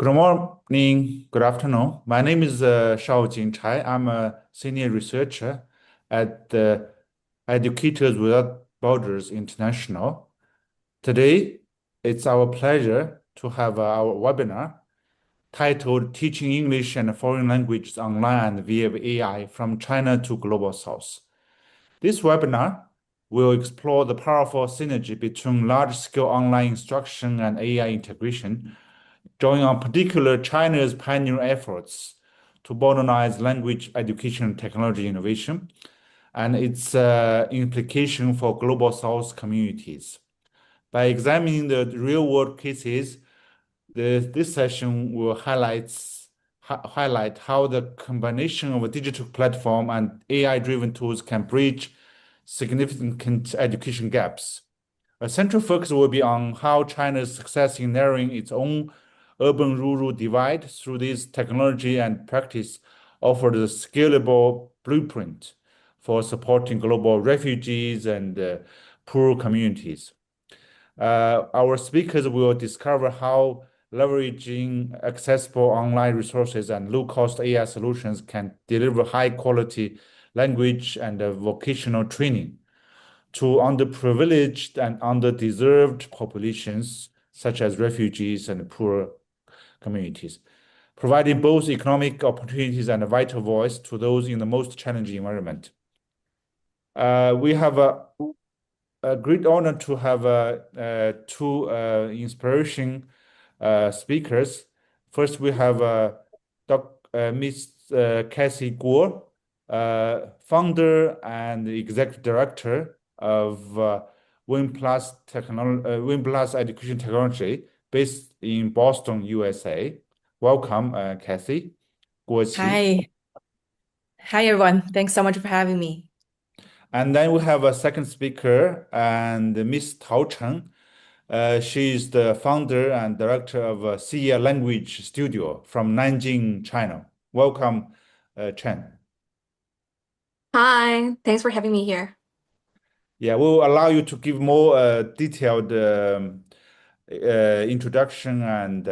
Good morning, good afternoon. My name is Shao Jinchai. I'm a senior researcher at the Educators Without Borders International. Today, it's our pleasure to have our webinar titled Teaching English and Foreign Languages Online and via AI from China to Global South. This webinar will explore the powerful synergy between large-scale online instruction and AI integration, drawing on particular China's pioneering efforts to modernize language education and technology innovation and its implication for Global South communities. By examining the real-world cases, this session will highlight how the combination of a digital platform and AI-driven tools can bridge significant education gaps. A central focus will be on how China's success in narrowing its own urban-rural divide through this technology and practice offered a scalable blueprint for supporting global refugees and poor communities. Our speakers will discover how leveraging accessible online resources and low-cost AI solutions can deliver high-quality language and vocational training to underprivileged and underdeserved populations, such as refugees and poor communities, providing both economic opportunities and a vital voice to those in the most challenging environment. We have a great honor to have two inspiration speakers. First, we have Ms. Cassie Guo, founder and executive director of WinPlus Education Technology based in Boston, USA. Welcome, Kathy. Hi. Hi, everyone. Thanks so much for having me. And then we have a second speaker, and Miss Tao Chen. She is the founder and director of Sia Language Studio from Nanjing, China. Welcome, Chen. Hi, thanks for having me here. Yeah, we'll allow you to give more detailed introduction and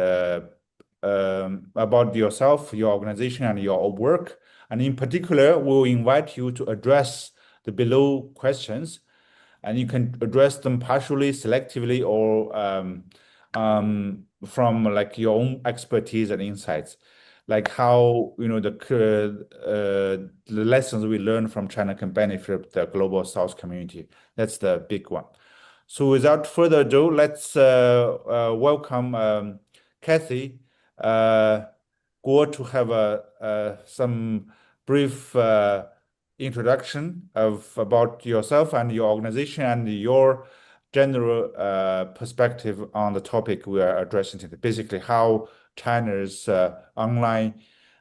about yourself, your organization, and your work. And in particular, we'll invite you to address the below questions, and you can address them partially, selectively, or from like your own expertise and insights, like how the lessons we learn from China can benefit the Global South community. That's the big one. So without further ado, let's welcome Kathy Guo to have some brief introduction about yourself and your organization and your general perspective on the topic we are addressing today. Basically, how China's online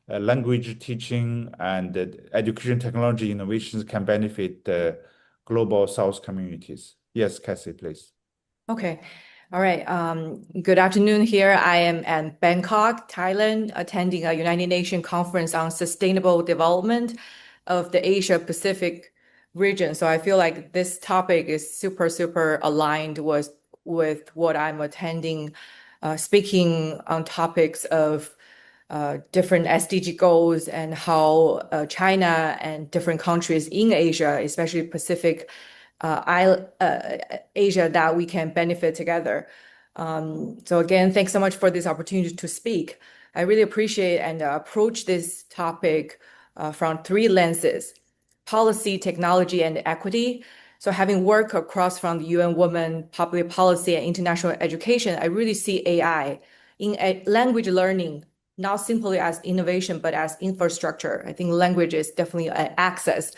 language teaching and education technology innovations can benefit the Global South communities. Yes, Cassie, please. Okay. All right. Good afternoon here. I am at Bangkok, Thailand, attending a United Nations conference on sustainable development of the Asia Pacific region. So I feel like this topic is super aligned with what I'm attending, speaking on topics of different SDG goals and how China and different countries in Asia, especially Pacific Asia, that we can benefit together. So again, thanks so much for this opportunity to speak. I really appreciate and approach this topic from three lenses: policy, technology, and equity. So having worked across from the UN Women, public policy, and international education, I really see AI in language learning, not simply as innovation, but as infrastructure. I think language is definitely an access.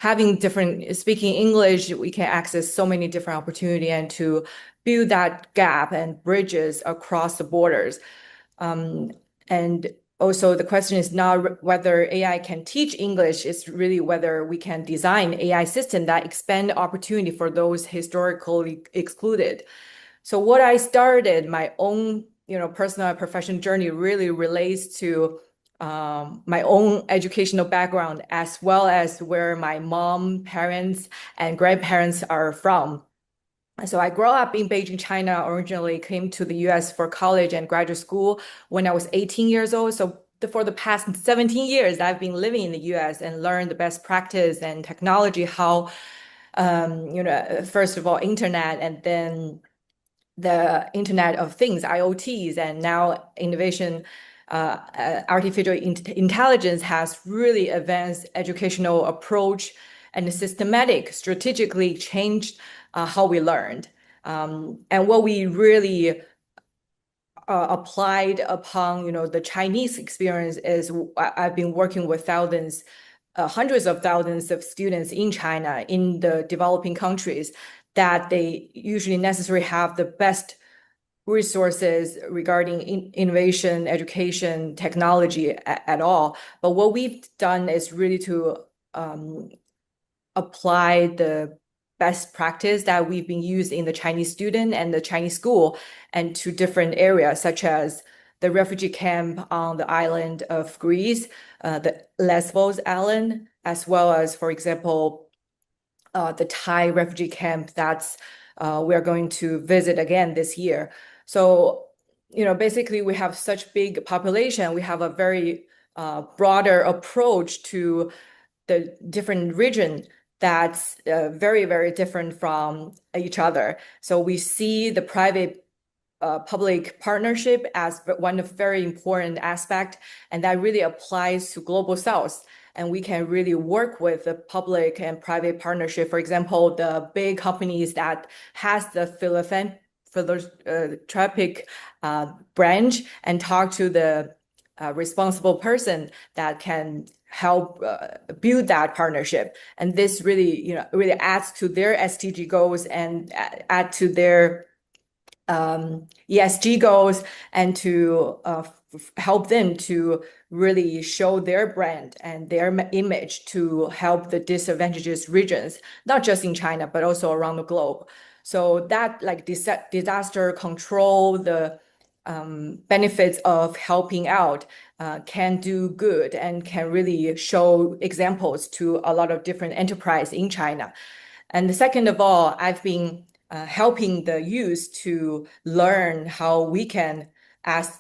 Speaking English, we can access so many different opportunities and to build that gap and bridges across the borders. And also the question is not whether AI can teach English, it's really whether we can design AI system that expand opportunity for those historically excluded. So what I started my own, personal and professional journey really relates to my own educational background, as well as where my mom, parents, and grandparents are from. So I grew up in Beijing, China, originally came to the US for college and graduate school when I was 18 years old. So for the past 17 years, I've been living in the US and learned the best practice and technology, how, first of all, internet and then the Internet of Things, IoTs, and now artificial intelligence has really advanced educational approach and systematic, strategically changed how we learned. And what we really applied upon, the Chinese experience is I've been working with hundreds of thousands of students in China, in the developing countries, that they usually necessarily have the best resources regarding innovation, education, technology at all. But what we've done is really to apply the best practice that we've been used in the Chinese student and the Chinese school and to different areas, such as the refugee camp on the island of Greece, the Lesbos island, as well as, for example, the Thai refugee camp that's we're going to visit again this year. So, basically we have such big population. We have a very broader approach to the different region that's very, very different from each other. So we see the private public partnership as one of very important aspect, and that really applies to Global South. And we can really work with the public and private partnership. For example, the big companies that has the philanthropic branch and talk to the responsible person that can help build that partnership. And this really adds to their SDG goals and add to their ESG goals, and to help them to really show their brand and their image to help the disadvantaged regions, not just in China, but also around the globe. So that like disaster control, the benefits of helping out can do good and can really show examples to a lot of different enterprise in China. And the second of all, I've been helping the youth to learn how we can, as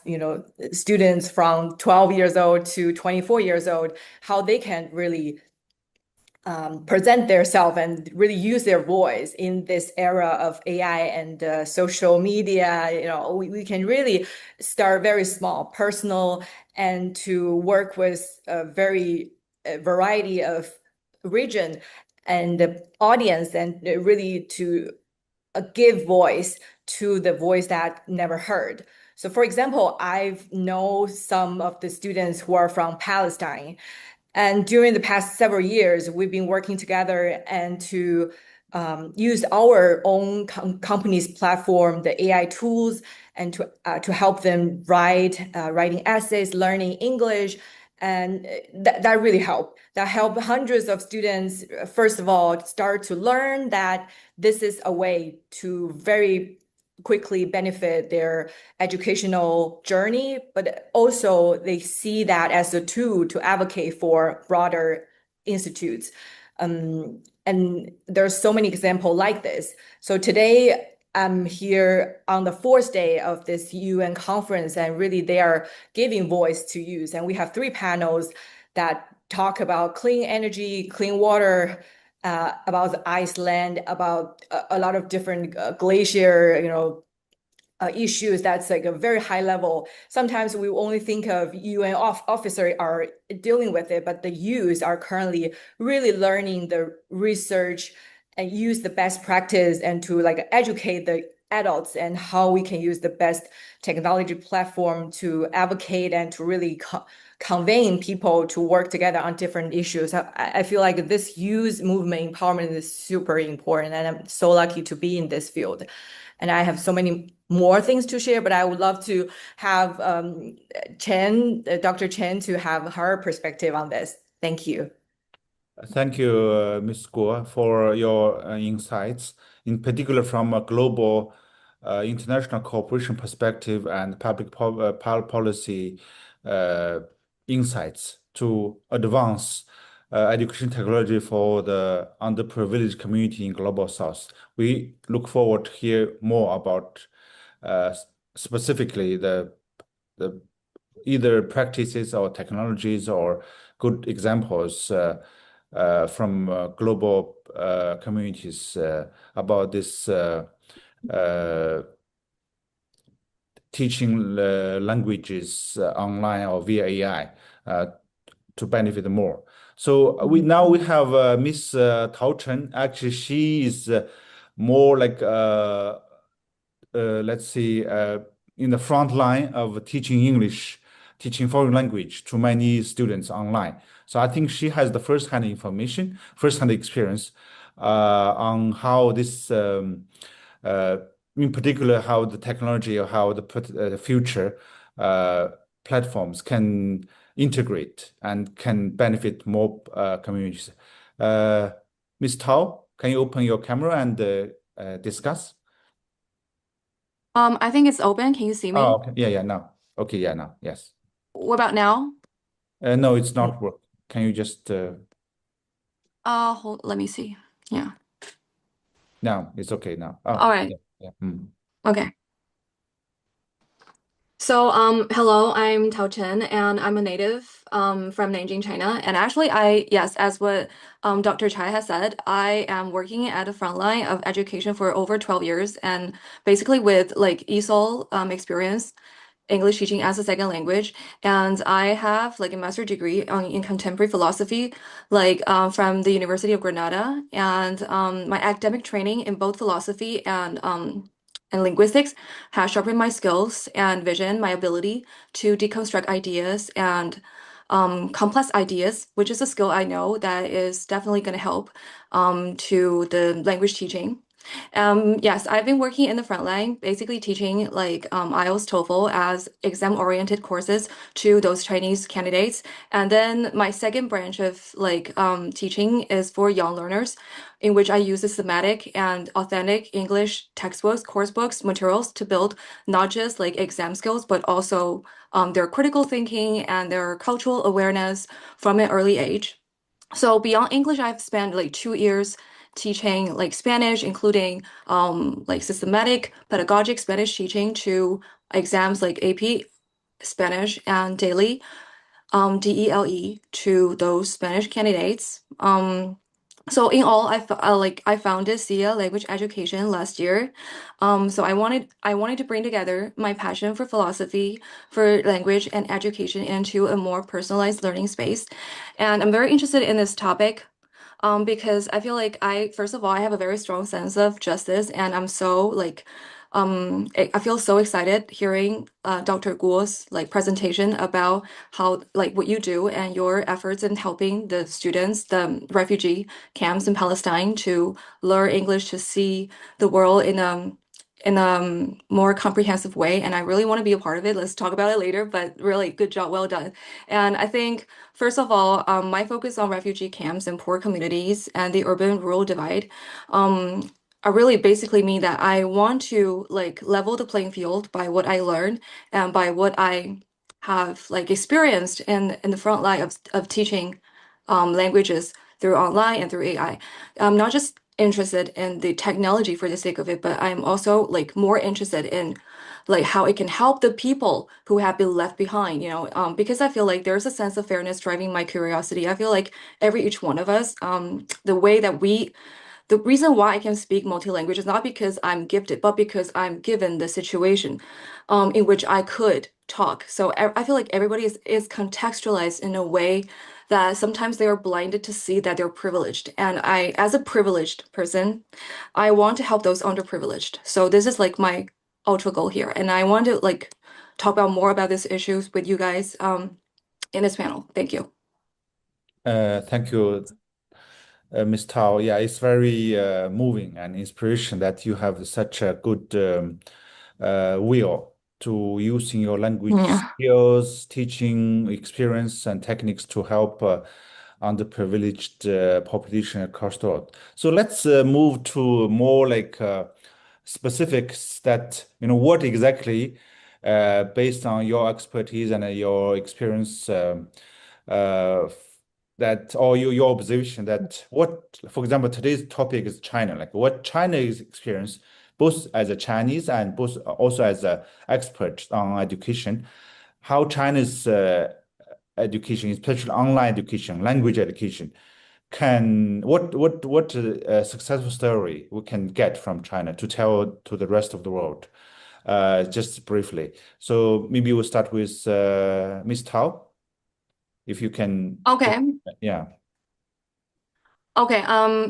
students from 12 years old to 24 years old, how they can really present themselves and really use their voice in this era of AI and social media. We can really start very small, personal, and to work with a variety of region and the audience, and really to give voice to the voice that never heard. So for example, I've know some of the students who are from Palestine, and during the past several years, we've been working together and to use our own company's platform, the AI tools, and to help them writing essays, learning English, and that really helped. That helped hundreds of students, first of all, start to learn that this is a way to very quickly benefit their educational journey, but also they see that as a tool to advocate for broader institutes. And there's so many examples like this. So today I'm here on the fourth day of this UN conference, and really they are giving voice to youth. And we have 3 panels that talk about clean energy, clean water, about the Iceland, about a lot of different glacier, issues that's like a very high level. Sometimes we only think of UN officers are dealing with it, but the youth are currently really learning the research and use the best practice and to like educate the adults and how we can use the best technology platform to advocate and to really convene people to work together on different issues. I feel like this youth movement empowerment is super important, and I'm so lucky to be in this field. And I have so many more things to share, but I would love to have Dr. Chen, to have her perspective on this. Thank you. Thank you, Ms. Guo, for your insights, in particular from a global international cooperation perspective and public policy uh, insights to advance education technology for the underprivileged community in Global South. We look forward to hear more about uh, specifically the either practices or technologies or good examples from global communities about this uh, teaching languages online or via AI uh, to benefit more. So we have Miss Tao Chen. Actually, she is more like let's say, in the front line of teaching English, teaching foreign language to many students online. So I think she has the first-hand information, first-hand experience on how this, uh, in particular, how the technology or how the future uh, platforms can integrate and can benefit more communities. Uh, Ms. Tao, can you open your camera and discuss? I think it's open. Can you see Oh, me? okay. Yeah, yeah, now. Okay, yeah, now. Yes. What about now? No, it's not work. Can you just Let me see. Yeah. now? It's okay now. All Oh, right. yeah, yeah. Mm. Okay. So, hello, I'm Tao Chen, and I'm a native from Nanjing, China. And actually, yes, as what Dr. Chai has said, I am working at the front line of education for over 12 years, and basically with like ESOL experience. English teaching as a second language, and I have like a master's degree in contemporary philosophy, like from the University of Granada, and my academic training in both philosophy and linguistics has sharpened my skills and vision, my ability to deconstruct ideas and complex ideas, which is a skill I know that is definitely going to help to the language teaching. Yes, I've been working in the front line, basically teaching like IELTS, TOEFL as exam-oriented courses to those Chinese candidates. And then my second branch of like teaching is for young learners, in which I use systematic and authentic English textbooks, course books, materials to build not just like exam skills, but also their critical thinking and their cultural awareness from an early age. So beyond English, I've spent like 2 years teaching like Spanish, including like systematic pedagogic Spanish teaching to exams like AP Spanish and daily DELE to those Spanish candidates. So in all, I founded SIA Language Education last year. So I wanted to bring together my passion for philosophy, for language and education into a more personalized learning space. And I'm very interested in this topic because I feel like first of all, I have a very strong sense of justice, and I'm so like, I feel so excited hearing Dr. Guo's like presentation about how like what you do and your efforts in helping the students, the refugee camps in Palestine to learn English, to see the world in a more comprehensive way. And I really want to be a part of it. Let's talk about it later, but really good job, well done. And I think first of all, my focus on refugee camps and poor communities and the urban-rural divide, um, I really basically mean that I want to like level the playing field by what I learned and by what I have like experienced in the front line of teaching languages through online and through AI. I'm not just interested in the technology for the sake of it, but I'm also like more interested in like how it can help the people who have been left behind, because I feel like there's a sense of fairness driving my curiosity. I feel like every each one of us, the reason why I can speak multi-language is not because I'm gifted, but because I'm given the situation in which I could talk. So I feel like everybody is contextualized in a way that sometimes they are blinded to see that they're privileged. And I, as a privileged person, I want to help those underprivileged. So this is like my ultra goal here. And I want to like talk about more about these issues with you guys in this panel. Thank you. Thank you, Ms. Tao. Yeah, it's very moving and inspiration that you have such a good will to using your language Yeah. skills, teaching experience, and techniques to help underprivileged population across the world. So let's move to more like specifics that, what exactly, based on your expertise and your experience, uh, that, or your observation that what, for example, today's topic is China, like what China is experience, both as a Chinese and both also as a expert on education, how China's education, especially online education, language education, can what successful story we can get from China to tell to the rest of the world, just briefly. So maybe we'll start with Miss Tao, if you can. Okay. Yeah. Okay,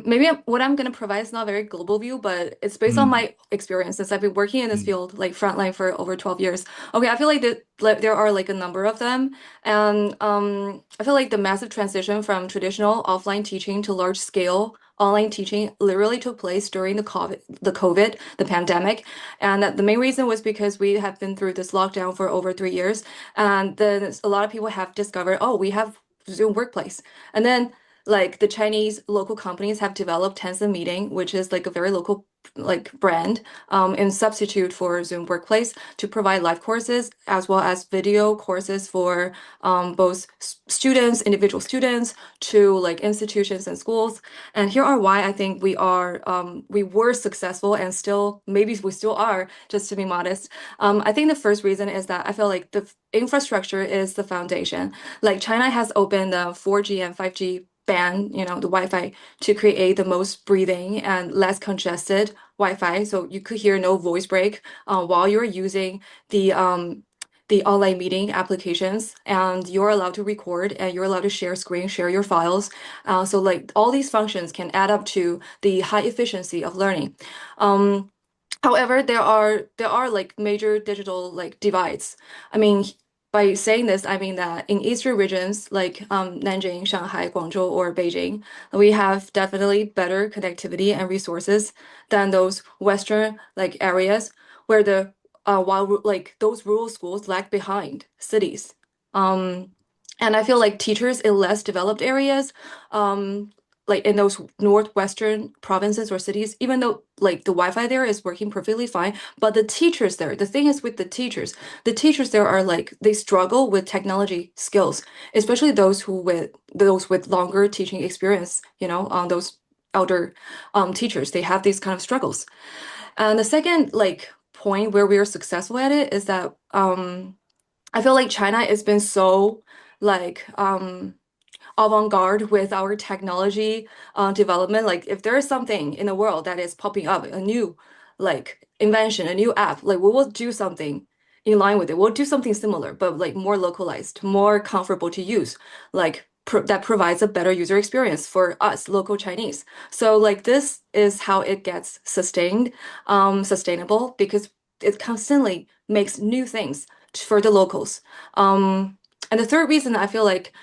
maybe what I'm gonna provide is not a very global view, but it's based on Mm, my experiences. I've been working in this mm, field, like frontline, for over 12 years. Okay, I feel like there are like a number of them, and I feel like the massive transition from traditional offline teaching to large scale online teaching literally took place during the pandemic, and that the main reason was because we have been through this lockdown for over 3 years, and then a lot of people have discovered, oh, we have Zoom Workplace, and then like the Chinese local companies have developed Tencent Meeting, which is like a very local like brand, in substitute for Zoom Workplace to provide live courses as well as video courses for both students, individual students, to like institutions and schools. And here are why I think we were successful and still maybe we still are, just to be modest. I think the first reason is that I feel like the infrastructure is the foundation. Like China has opened the 4G and 5G band, the Wi-Fi to create the most breathing and less congested Wi-Fi. So you could hear no voice break while you're using the online meeting applications, and you're allowed to record and you're allowed to share screen, share your files. So like all these functions can add up to the high efficiency of learning. Um, However, there are like major digital like divides. I mean, by saying this, I mean that in eastern regions like Nanjing, Shanghai, Guangzhou, or Beijing, we have definitely better connectivity and resources than those western like areas where the while like those rural schools lag behind cities. Um, and I feel like teachers in less developed areas, um, like in those northwestern provinces or cities, even though like the Wi-Fi there is working perfectly fine, but the teachers there, the thing is with the teachers there are like they struggle with technology skills, especially those with longer teaching experience, on those elder teachers, they have these kind of struggles. And the second like point where we are successful at it is that I feel like China has been so like avant-garde with our technology development. Like if there is something in the world that is popping up, a new like invention, a new app, like we will do something in line with it. We'll do something similar, but like more localized, more comfortable to use, like that provides a better user experience for us, local Chinese. So like this is how it gets sustainable because it constantly makes new things for the locals. And the third reason I feel like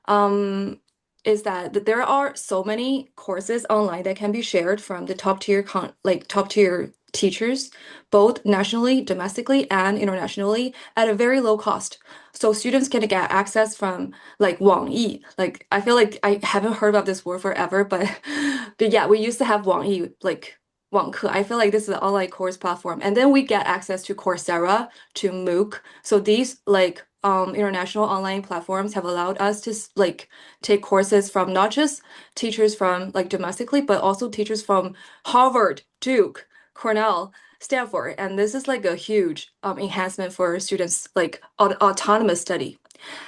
um, is that there are so many courses online that can be shared from the top tier teachers, both nationally, domestically, and internationally at a very low cost. So students can get access from like Wang Yi. Like I feel like I haven't heard about this word forever, but but yeah, we used to have Wang Yi, like Wang Ke. I feel like this is an online course platform. And then we get access to Coursera, to MOOC. So these like international online platforms have allowed us to like take courses from not just teachers from like domestically, but also teachers from Harvard, Duke, Cornell, Stanford. And this is like a huge enhancement for students like autonomous study.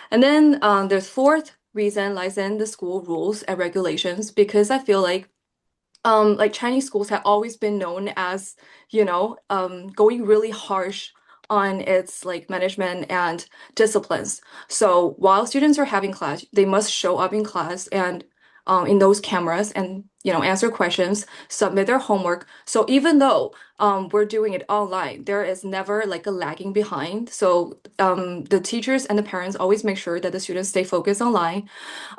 And then the fourth reason lies in the school rules and regulations because I feel like Chinese schools have always been known as, going really harsh on its like management and disciplines. So while students are having class, they must show up in class and in those cameras and answer questions, submit their homework. So even though we're doing it online, there is never like a lagging behind. So the teachers and the parents always make sure that the students stay focused online.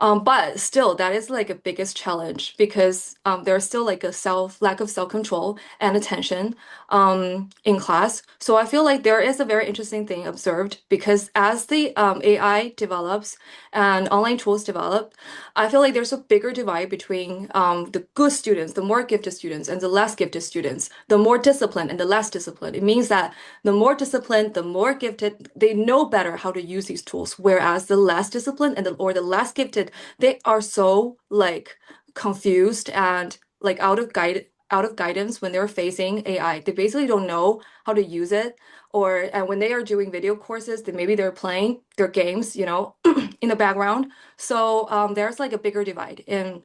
But still, that is like a biggest challenge because there's still like a lack of self-control and attention in class. So I feel like there is a very interesting thing observed because as the AI develops and online tools develop, I feel like there's a bigger divide between the good students, the more gifted students, and the less gifted students, the more disciplined and the less disciplined. It means that the more disciplined, the more gifted, they know better how to use these tools. Whereas the less disciplined or the less gifted, they are so like confused and like out of guidance when they're facing AI. They basically don't know how to use it. And when they are doing video courses, then maybe they're playing their games, you know, in the background. So there's like a bigger divide in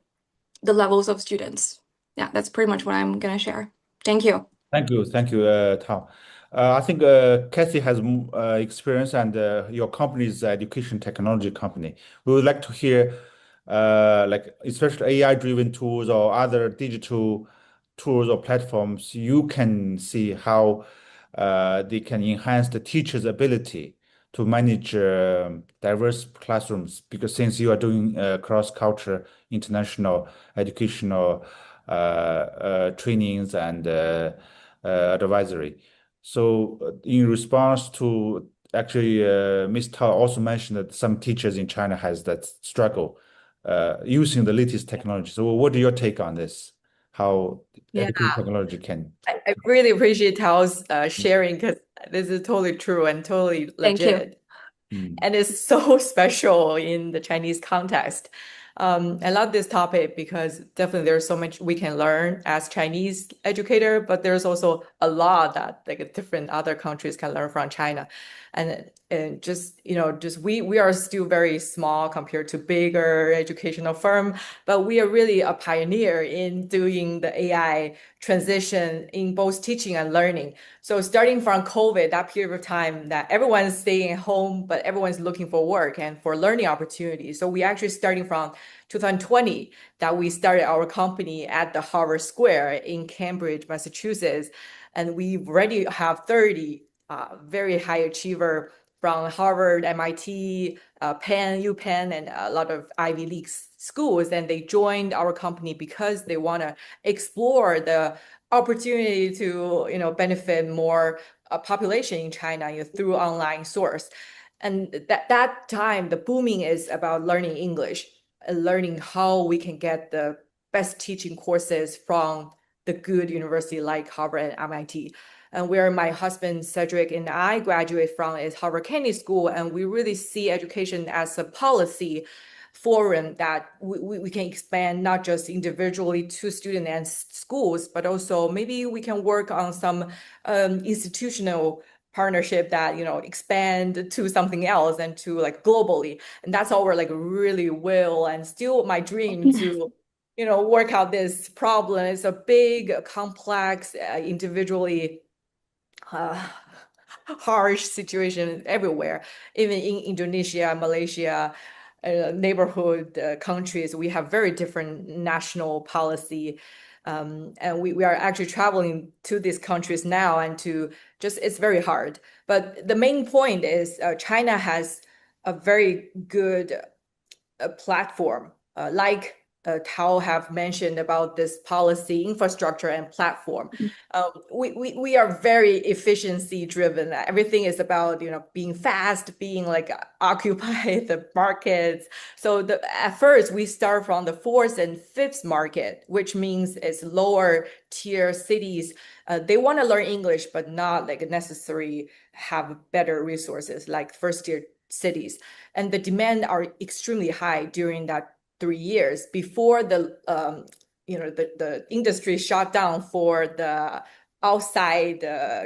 the levels of students. Yeah, that's pretty much what I'm gonna share. Thank you. Thank you, Tom. I think Kathy has experience and your company is education technology company. We would like to hear, like especially AI-driven tools or other digital tools or platforms. You can see how they can enhance the teacher's ability to manage diverse classrooms. Because since you are doing cross-culture international educational trainings and advisory. So in response to actually, Ms. Tao also mentioned that some teachers in China has that struggle using the latest technology. So what do your take on this? How Yeah. education technology can? I really appreciate Tao's sharing because this is totally true and totally Thank you. legit. And it's so special in the Chinese context. I love this topic because definitely there's so much we can learn as Chinese educator, but there's also a lot that like different other countries can learn from China. And just, you know, just we are still very small compared to bigger educational firm, but we are really a pioneer in doing the AI transition in both teaching and learning. So starting from COVID, that period of time that everyone's staying at home, but everyone's looking for work and for learning opportunities. So we actually starting from 2020 that we started our company at the Harvard Square in Cambridge, Massachusetts. And we already have 30 very high achiever from Harvard, MIT, Penn, UPenn, and a lot of Ivy League schools. And they joined our company because they want to explore the opportunity to, you know, benefit more population in China, you know, through online source. And that time, the booming is about learning English, learning how we can get the best teaching courses from the good university like Harvard and MIT. And where my husband Cedric and I graduate from is Harvard Kennedy School, and we really see education as a policy forum that we can expand not just individually to students and schools, but also maybe we can work on some institutional partnership that, you know, expand to something else and to like globally. And that's our like really will and still my dream to, you know, work out this problem. It's a big, complex, individually harsh situation everywhere. Even in Indonesia, Malaysia, neighborhood countries, we have very different national policy. And we are actually traveling to these countries now and to just, it's very hard. But the main point is China has a very good platform, like Tao have mentioned about this policy, infrastructure, and platform. We are very efficiency driven. Everything is about, you know, being fast, being like occupy the markets. So at first we start from the fourth and fifth market, which means it's lower tier cities. They want to learn English, but not like necessarily have better resources like first tier cities. And the demand are extremely high during that 3 years before the you know, the industry shut down for the outside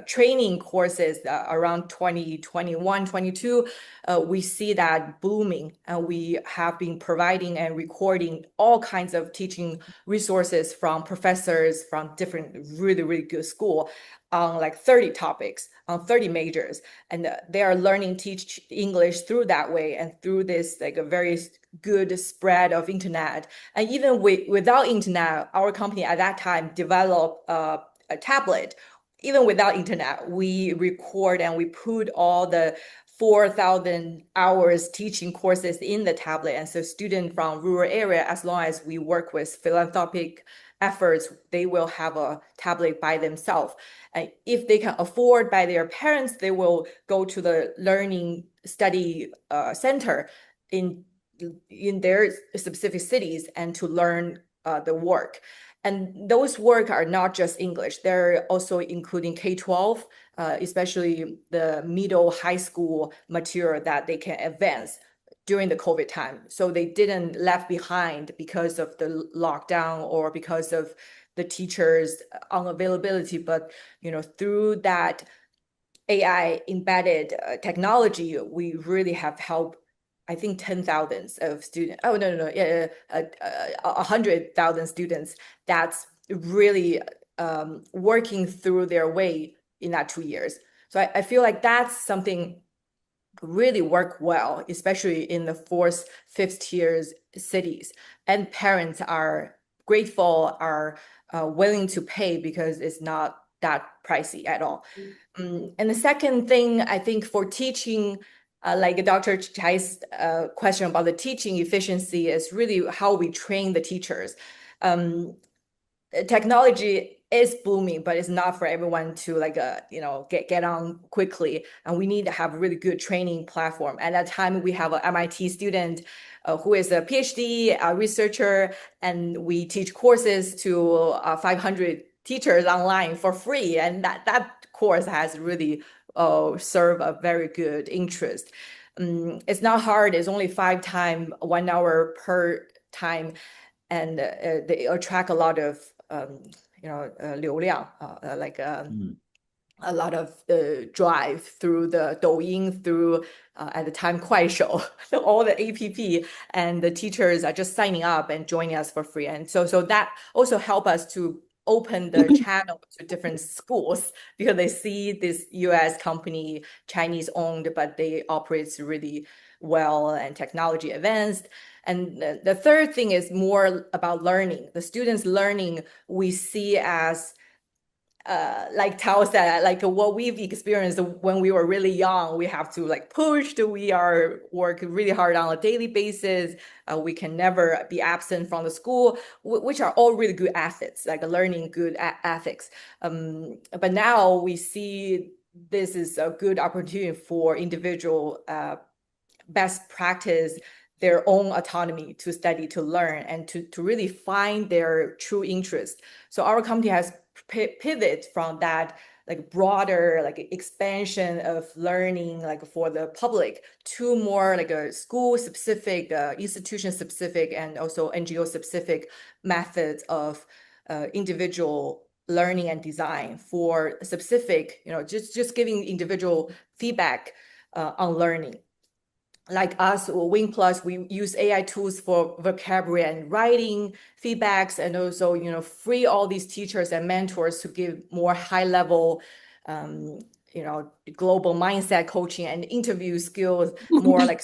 training courses around 2021, 22. We see that booming, and we have been providing and recording all kinds of teaching resources from professors from different really, really good school on like 30 topics, on 30 majors. And they are learning teach English through that way and through this like a very good spread of internet. And even without internet, our company at that time developed a tablet. Even without internet, we record and we put all the 4,000 hours teaching courses in the tablet. And so students from rural area, as long as we work with philanthropic efforts, they will have a tablet by themselves. And if they can afford by their parents, they will go to the learning study center in their specific cities and to learn the work. And those work are not just English. They're also including K-12, especially the middle high school material that they can advance during the COVID time. So they didn't left behind because of the lockdown or because of the teachers' unavailability. But through that AI embedded technology, we really have helped, I think, 10,000 of students. Oh, no, yeah, 100,000 students that's really working through their way in that 2 years. So I feel like that's something really work well, especially in the fourth, fifth tiers cities. And parents are grateful, are willing to pay because it's not that pricey at all. And the second thing, I think for teaching, like Dr. Chai's question about the teaching efficiency is really how we train the teachers. Technology is booming, but it's not for everyone to get on quickly. And we need to have a really good training platform. At that time, we have an MIT student who is a PhD, a researcher, and we teach courses to 500 teachers online for free. And that course has really served a very good interest. It's not hard. It's only 5 times, 1 hour per time. And they attract a lot of 流量, a lot of drive through the Douyin, through at the time Kuaishou, all the app, and the teachers are just signing up and joining us for free. And so that also help us to open the channel to different schools because they see this US company, Chinese owned, but they operate really well and technology advanced. And the third thing is more about learning. The students' learning we see as, like Tao said, like what we've experienced when we were really young. We have to push. We are work really hard on a daily basis. We can never be absent from the school, which are all really good assets, like learning good ethics. But now we see this is a good opportunity for individual best practice their own autonomy to study, to learn, and to really find their true interest. So our company has pivot from that broader expansion of learning for the public to more a school specific, institution specific, and also NGO specific methods of individual learning and design for specific, just giving individual feedback on learning. Like us, Wing Plus, we use AI tools for vocabulary and writing feedbacks, and also, free all these teachers and mentors to give more high level, global mindset coaching and interview skills, more like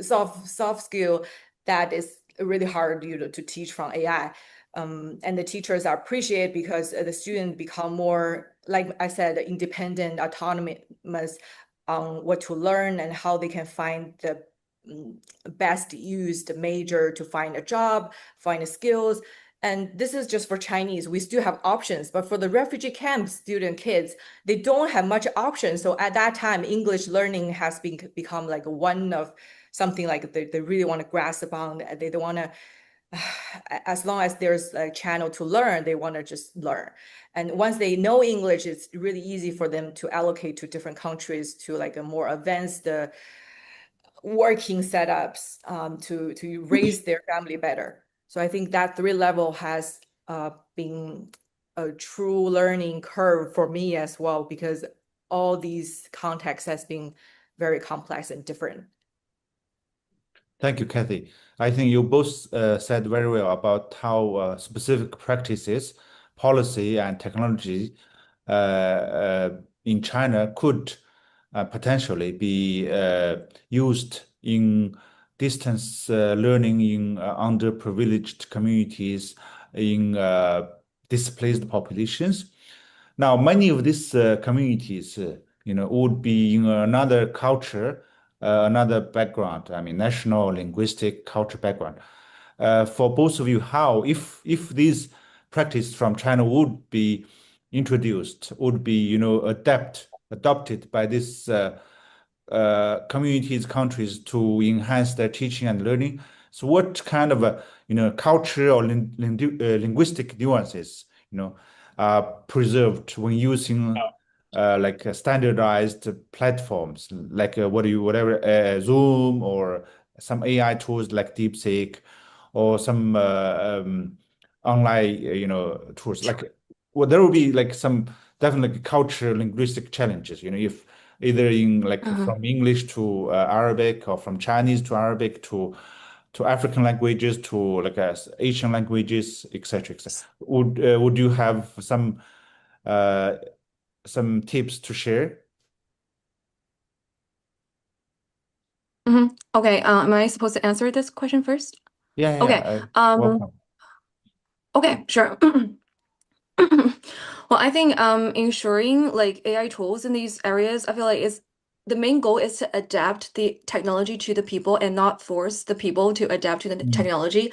soft skill that is really hard to teach from AI. And the teachers are appreciated because the students become more, like I said, independent, autonomous on what to learn and how they can find the best used major to find a job, find the skills. And this is just for Chinese. We still have options, but for the refugee camp student kids, they don't have much options. So at that time, English learning has become one of something they really want to grasp on. They don't want to, as long as there's a channel to learn, they want to just learn. And once they know English, it's really easy for them to allocate to different countries to a more advanced working setups to raise their family better. So I think that 3 level has been a true learning curve for me as well, because all these contexts has been very complex and different. Thank you, Kathy. I think you both said very well about how specific practices, policy, and technology in China could potentially be used in distance learning in underprivileged communities, in displaced populations. Now, many of these communities, would be in another culture, another background. I mean, national, linguistic, culture background. For both of you, how, if these practices from China would be introduced, would be, adopted by these communities, countries to enhance their teaching and learning, So what kind of culture or linguistic nuances, are preserved when using like standardized platforms, like whatever Zoom or some AI tools like DeepSeek, or some online tools like, well, there will be like some definitely cultural linguistic challenges, if either in like Uh-huh. from English to Arabic, or from Chinese to Arabic to African languages, to like Asian languages, etc., etc. Would you have uh, some tips to share? Okay, am I supposed to answer this question first? Yeah, yeah, Okay, yeah. um, Welcome. okay, sure. Well, I think ensuring like AI tools in these areas, I feel like is the main goal is to adapt the technology to the people and not force the people to adapt to the Mm, technology.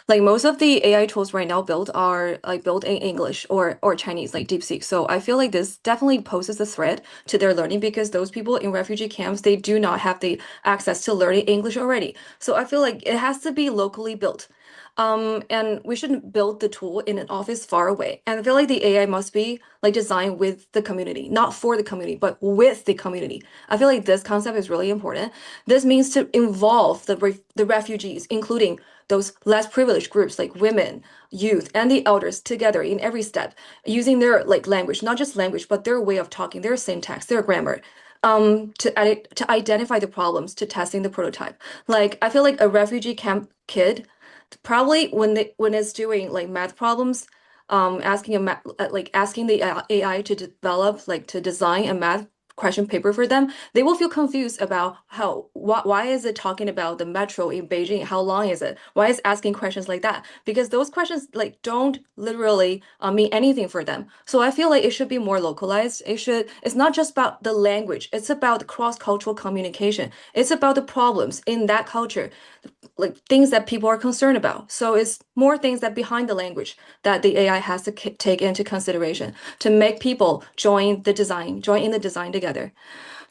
Like most of the AI tools right now built are like built in English or Chinese, like DeepSeek. So I feel like this definitely poses a threat to their learning because those people in refugee camps, they do not have the access to learning English already. So I feel like it has to be locally built. And we shouldn't build the tool in an office far away. And I feel like the AI must be like designed with the community, not for the community, but with the community. I feel like this concept is really important. This means to involve the refugees, including those less privileged groups like women, youth, and the elders together in every step, using their like language, not just language, but their way of talking, their syntax, their grammar. To identify the problems, to testing the prototype. Like I feel like a refugee camp kid probably when it's doing like math problems, asking the AI to develop like to design a math question paper for them, they will feel confused about why is it talking about the metro in Beijing? How long is it? Why is asking questions like that? Because those questions like don't literally mean anything for them. So I feel like it should be more localized. It's not just about the language, it's about the cross-cultural communication. It's about the problems in that culture, like things that people are concerned about. So it's more things that behind the language that the AI has to take into consideration to make people join in the design together,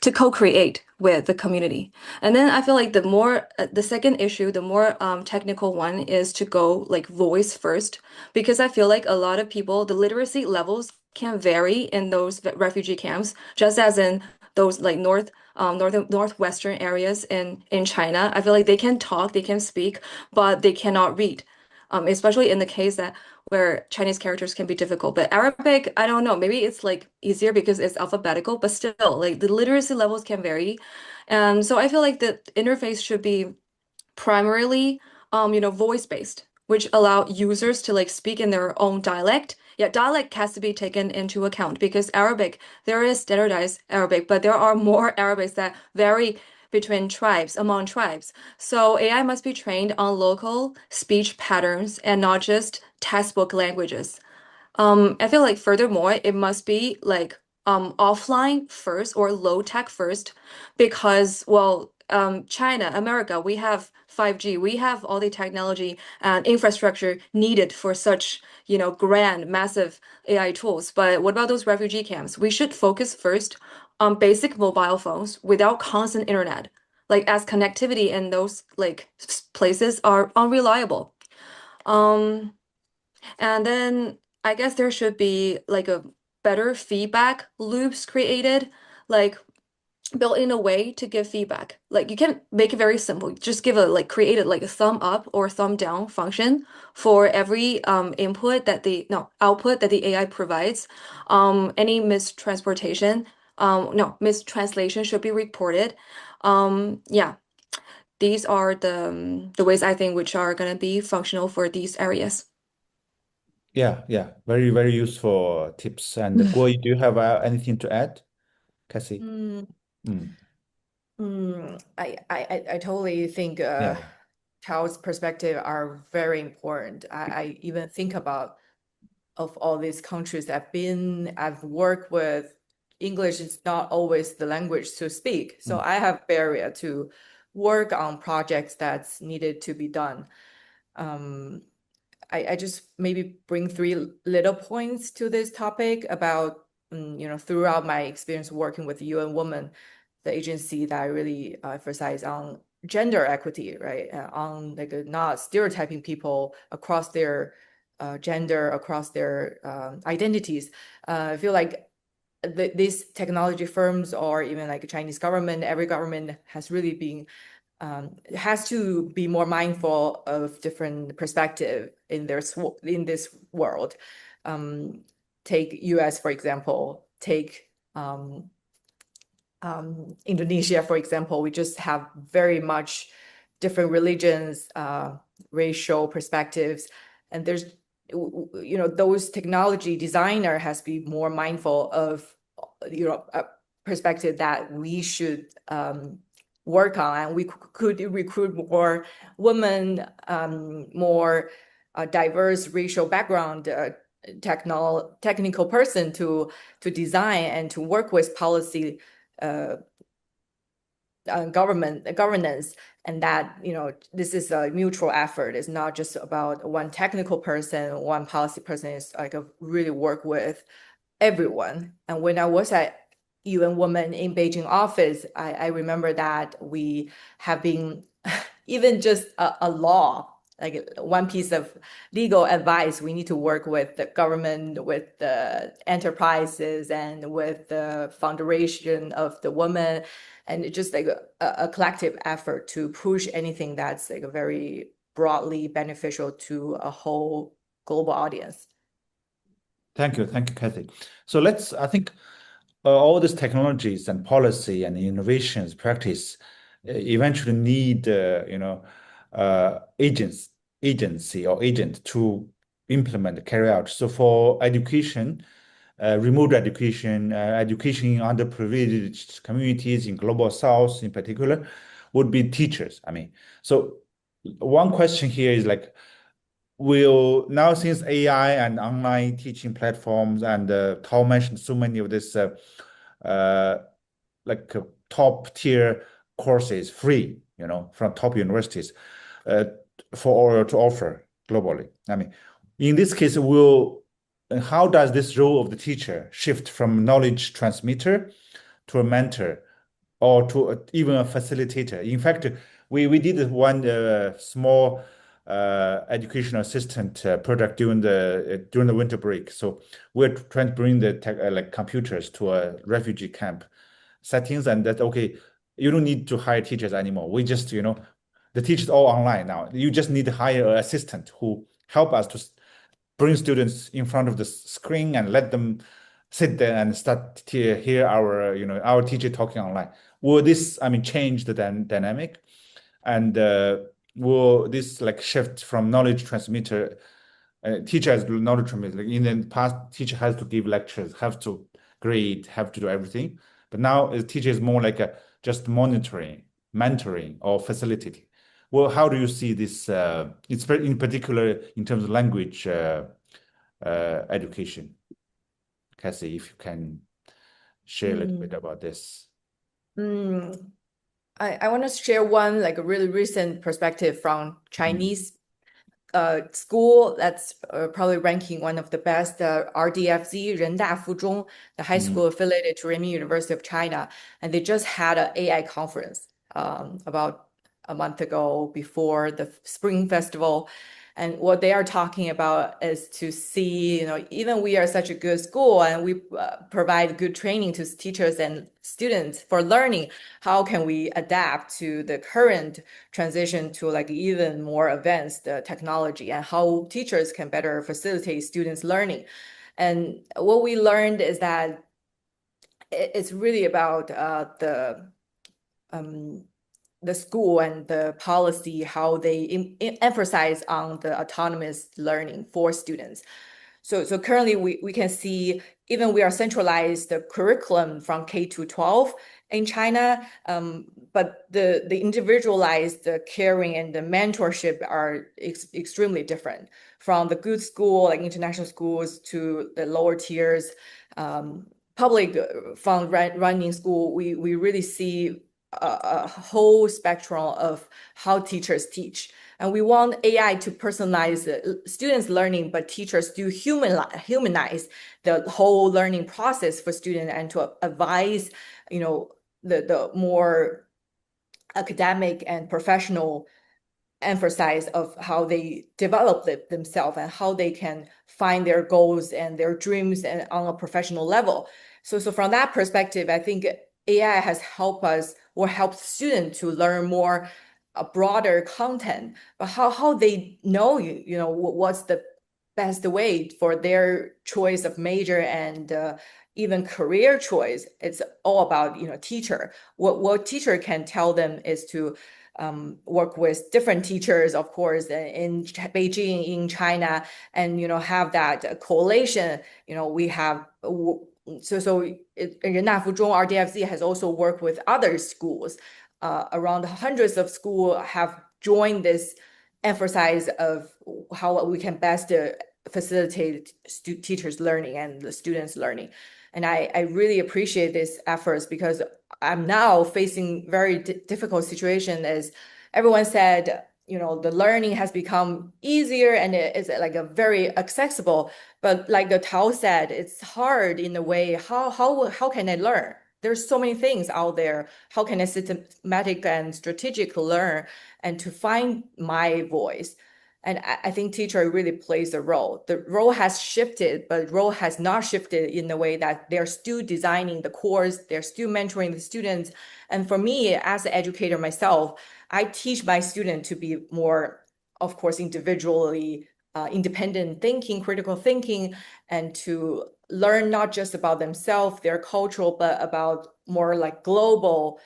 to co-create with the community. And then I feel like the second issue, the more technical one is to go like voice first, because I feel like a lot of people, the literacy levels can vary in those refugee camps, just as in those like northwestern areas in China. I feel like they can talk, they can speak, but they cannot read. Especially in the case that where Chinese characters can be difficult. But Arabic, I don't know, maybe it's like easier because it's alphabetical, but still, like the literacy levels can vary. And so I feel like the interface should be primarily voice based, which allow users to like speak in their own dialect. Yeah, dialect has to be taken into account because Arabic, there is standardized Arabic, but there are more Arabics that vary between tribes, among tribes. So AI must be trained on local speech patterns and not just textbook languages. I feel like furthermore, it must be like offline first or low tech first because, well, China, America, we have 5G, we have all the technology and infrastructure needed for such, grand, massive AI tools. But what about those refugee camps? We should focus first on basic mobile phones without constant internet, like as connectivity in those like places are unreliable. Um, and then I guess there should be like a better feedback loops created, like built in a way to give feedback. Like you can make it very simple. Just give a like create it like a thumb up or thumb down function for every output that the AI provides. Any mistransportation, no, mistranslation should be reported. Yeah, these are the ways I think which are gonna be functional for these areas. Yeah, yeah. Very, very useful tips. And Guo, do you have anything to add, Cassie? Mm, Mm, I totally think yeah. child's perspective are very important. I even think about of all these countries I've worked with, English is not always the language to speak. So Mm, I have barrier to work on projects that's needed to be done. Um, I just maybe bring three little points to this topic about, throughout my experience working with UN Women, the agency that I really emphasize on gender equity, right? On like not stereotyping people across their gender, across their identities. I feel like these technology firms or even like Chinese government, every government has really been has to be more mindful of different perspective in this world. Take US, for example, take Indonesia, for example. We just have very much different religions, racial perspectives, and there's, you know, those technology designer has to be more mindful of, you know, a perspective that we should work on, and we could recruit more women, more diverse racial background, technical person to design and to work with policy governance, and that, you know, this is a mutual effort. It's not just about one technical person, one policy person. It's like a really work with everyone. And when I was at UN Women in Beijing office, I remember that we have been even just a law, like one piece of legal advice, we need to work with the government, with the enterprises, and with the foundation of the women, and it's just like a collective effort to push anything that's like a very broadly beneficial to a whole global audience. Thank you, Kathy. So I think all these technologies and policy and innovations practice eventually need, agency or agent to implement, carry out. So for education, remote education, education in underprivileged communities in Global South in particular, would be teachers. I mean, so one question here is like, will now, since AI and online teaching platforms, and Tao mentioned so many of this top tier courses free, you know, from top universities for to offer globally. I mean, in this case, how does this role of the teacher shift from knowledge transmitter to a mentor, or to even a facilitator? In fact, we did one small educational assistant project during the winter break. So we're trying to bring the like computers to a refugee camp settings, and that, okay, you don't need to hire teachers anymore. We just, you know, the teachers all online now. You just need to hire an assistant who help us to bring students in front of the screen and let them sit there and start to hear our, you know, our teacher talking online. Will this, I mean, change the dynamic? And will this like shift from knowledge transmitter, teacher as knowledge transmitter? Like in the past, teacher has to give lectures, have to grade, have to do everything. But now a teacher is more like just monitoring, mentoring, or facilitating. Well, how do you see this? It's very, in particular in terms of language education. Cassie, if you can share a little bit about this. I want to share one like a really recent perspective from Chinese school that's probably ranking one of the best, RDFZ, Renda Fuzhong, the high school affiliated to Renmin University of China. And they just had an AI conference about a month ago before the Spring Festival. And what they are talking about is to see, you know, even we are such a good school and we provide good training to teachers and students for learning, how can we adapt to the current transition to like even more advanced technology, and how teachers can better facilitate students' learning. And what we learned is that it's really about the school and the policy, how they emphasize on the autonomous learning for students. So currently we can see, even we are centralized the curriculum from K to 12 in China, but the individualized caring and the mentorship are extremely different, from the good school like international schools to the lower tiers public fund running school. We really see a whole spectrum of how teachers teach. And we want AI to personalize students' learning, but teachers do humanize the whole learning process for students, and to advise, you know, the more academic and professional emphasis of how they develop themselves and how they can find their goals and their dreams and on a professional level. So from that perspective, I think AI has helped us or helped students to learn more a broader content, but how they know what's the best way for their choice of major and even career choice. It's all about teacher. What teacher can tell them is to work with different teachers, of course, in Beijing, in China, and have that correlation. We have so in Nafuzhong, our DFC has also worked with other schools. Around hundreds of schools have joined this emphasis of how we can best facilitate teachers' learning and the students' learning. And I really appreciate these efforts because I'm now facing very difficult situation as everyone said, the learning has become easier and it is like a very accessible, but like the Tao said, it's hard in a way. How can I learn? There's so many things out there. How can I systematic and strategic learn and to find my voice? And I think teacher really plays a role. The role has shifted, but role has not shifted in the way that they're still designing the course, they're still mentoring the students. And for me, as an educator myself, I teach my students to be more, of course, individually independent thinking, critical thinking, and to learn not just about themselves, their cultural, but about more like global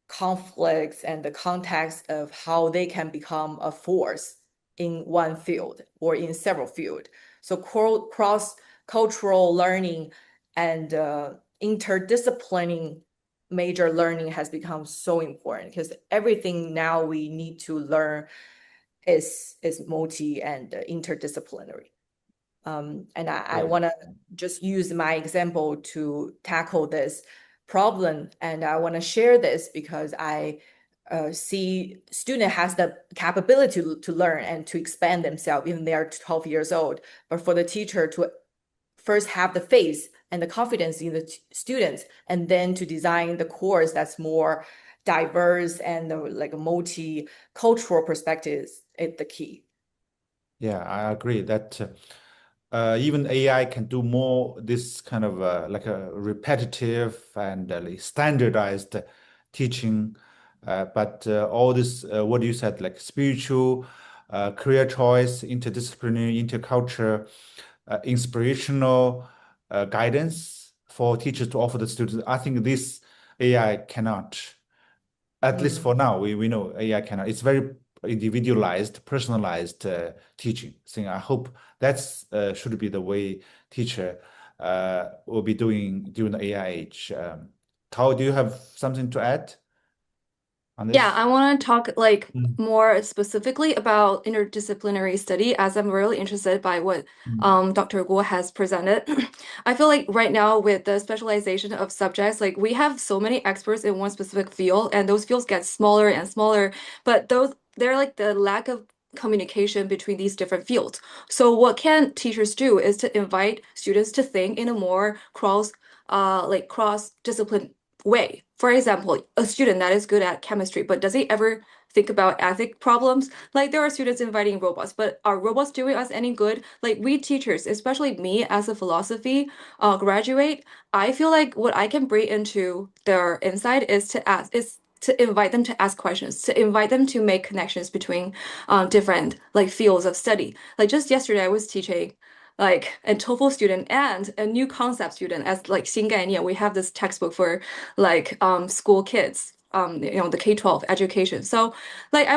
conflicts and the context of how they can become a force in one field or in several fields. So cross-cultural learning and interdisciplining major learning has become so important because everything now we need to learn is multi and interdisciplinary. And I want to just use my example to tackle this problem. And I want to share this because I see student has the capability to learn and to expand themselves even they are 12 years old. But for the teacher to first have the faith and the confidence in the students, and then to design the course that's more diverse and like a multicultural perspective is the key. Yeah, I agree that even AI can do more this kind of like a repetitive and like standardized teaching. But all this, what you said, like spiritual, career choice, interdisciplinary, interculture, inspirational guidance for teachers to offer the students. I think this AI cannot, at least for now, we know AI cannot. It's very individualized, personalized teaching thing. I hope that's should be the way teacher will be doing during the AI age. Tao, do you have something to add on this? Yeah, I want to talk like Mm. more specifically about interdisciplinary study as I'm really interested by what Dr. Guo has presented. I feel like right now with the specialization of subjects, like we have so many experts in one specific field, and those fields get smaller and smaller, but they're like the lack of communication between these different fields. So what can teachers do is to invite students to think in a more cross-discipline way. For example, a student that is good at chemistry, but does he ever think about ethic problems? Like there are students inviting robots, but are robots doing us any good? Like we teachers, especially me as a philosophy graduate, I feel like what I can bring into their insight is to invite them to ask questions, to invite them to make connections between different like fields of study. Like just yesterday, I was teaching like a TOEFL student and a new concept student as like 新概念. We have this textbook for like school kids, the K-12 education. So like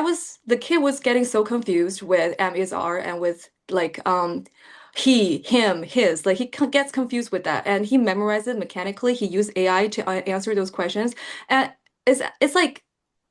the kid was getting so confused with am is are and with like he, him, his, like he gets confused with that and he memorizes it mechanically. He used AI to answer those questions. And it's like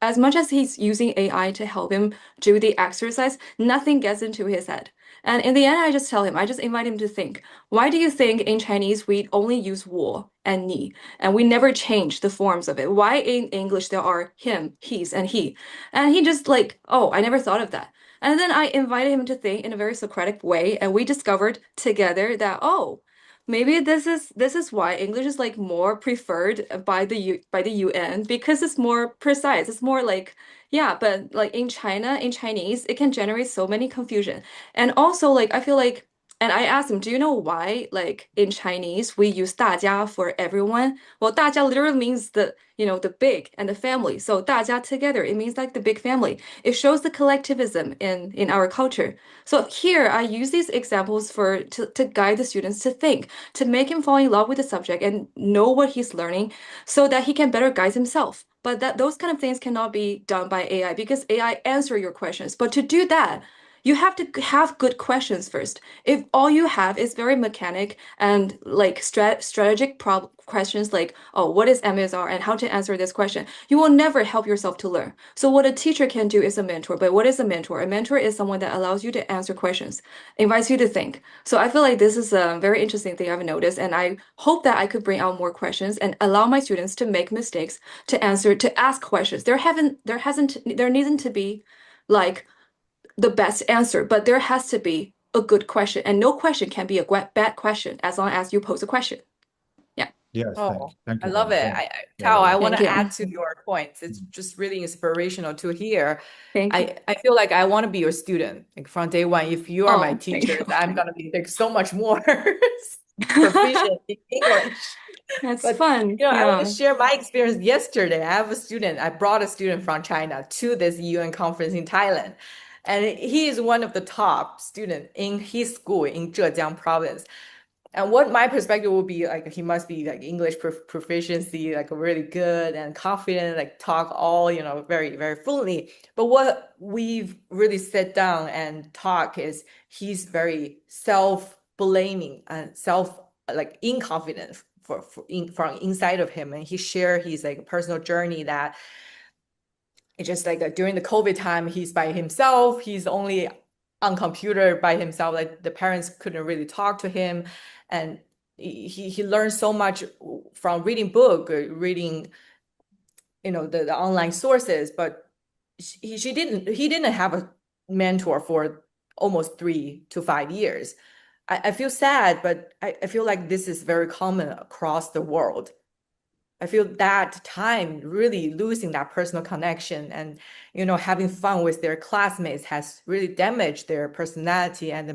as much as he's using AI to help him do the exercise, nothing gets into his head. And in the end, I just invite him to think, why do you think in Chinese we only use 我 and 你, and we never change the forms of it? Why in English there are him, he's, and he? And he just like, oh, I never thought of that. And then I invited him to think in a very Socratic way, and we discovered together that, oh, maybe this is why English is like more preferred by the UN because it's more precise. It's more like yeah, but like in China, in Chinese, it can generate so many confusion. And also like I feel like and I asked him, do you know why like in Chinese we use 大家 for everyone? Well, 大家 literally means the big and the family. So 大家 together, it means like the big family. It shows the collectivism in our culture. So here I use these examples to guide the students to think, to make him fall in love with the subject and know what he's learning so that he can better guide himself. But that those kind of things cannot be done by AI because AI answer your questions. But to do that, you have to have good questions first. If all you have is very mechanic and like strategic questions like, oh, what is MSR and how to answer this question, you will never help yourself to learn. So what a teacher can do is a mentor. But what is a mentor? A mentor is someone that allows you to answer questions, invites you to think. So I feel like this is a very interesting thing I've noticed, and I hope that I could bring out more questions and allow my students to make mistakes, to answer, to ask questions. There needn't to be like the best answer, but there has to be a good question, and no question can be a bad question as long as you pose a question. Yeah. Yes, Oh, thank I you for love it. sharing. Tao, I want Thank to you. add to your points. It's just really inspirational to hear. Thank you. I feel like I want to be your student, like from day one. If you are my Oh, thank teachers, you. I'm gonna be like so much more proficient in English. That's But fun. I want to Yeah. share my experience yesterday. I brought a student from China to this UN conference in Thailand. And he is one of the top students in his school in Zhejiang province. And what my perspective would be like, he must be like English proficiency, like really good and confident, like talk all, very, very fluently. But what we've really sat down and talk is he's very self-blaming and like inconfident from inside of him. And he shared his like personal journey that it's just like during the COVID time, he's by himself. He's only on computer by himself. Like the parents couldn't really talk to him, and he learned so much from reading book, reading the online sources. But he didn't have a mentor for almost 3 to 5 years. I feel sad, but I feel like this is very common across the world. I feel that time really losing that personal connection and having fun with their classmates has really damaged their personality and the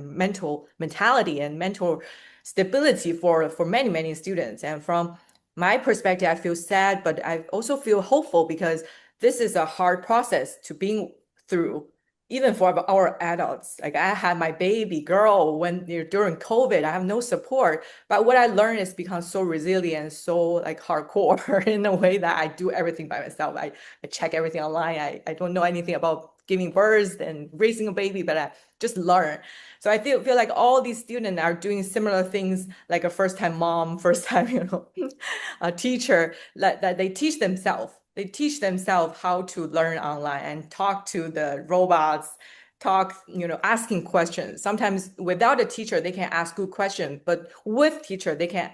mentality and mental stability for many, many students. And from my perspective, I feel sad, but I also feel hopeful because this is a hard process to be through even for our adults. Like I had my baby girl during COVID, I have no support. But what I learned is become so resilient, so like hardcore in a way that I do everything by myself. I check everything online. I don't know anything about giving birth and raising a baby, but I just learn. So I feel like all these students are doing similar things, like a first-time mom, first-time, a teacher, that they teach themselves. They teach themselves how to learn online and talk to the robots, asking questions. Sometimes without a teacher, they can ask good questions, but with teacher, they can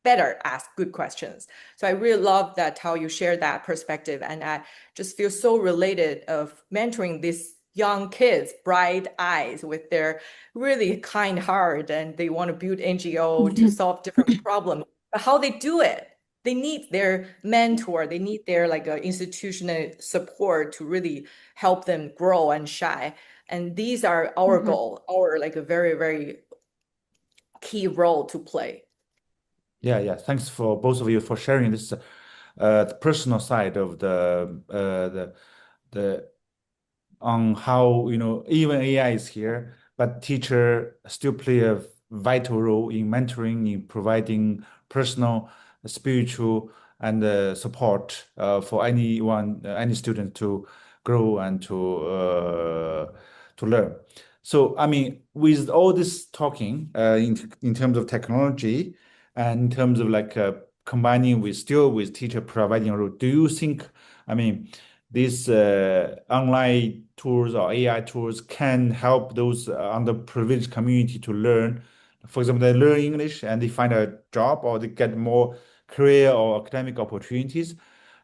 better ask good questions. So I really love that how you share that perspective. And I just feel so related of mentoring these young kids, bright eyes with their really kind heart, and they want to build NGO to solve different problems. But how they do it, they need their mentor, they need their like institutional support to really help them grow and shine. And these are our goal, our like a very, very key role to play. Yeah. Thanks for both of you for sharing this the personal side of the on how even AI is here, but teacher still play a vital role in mentoring, in providing personal, spiritual, and support for any student to grow and to learn. So, I mean, with all this talking in terms of technology and in terms of like combining with teacher providing a role, do you think, I mean, these online tools or AI tools can help those underprivileged community to learn? For example, they learn English and they find a job or they get more career or academic opportunities.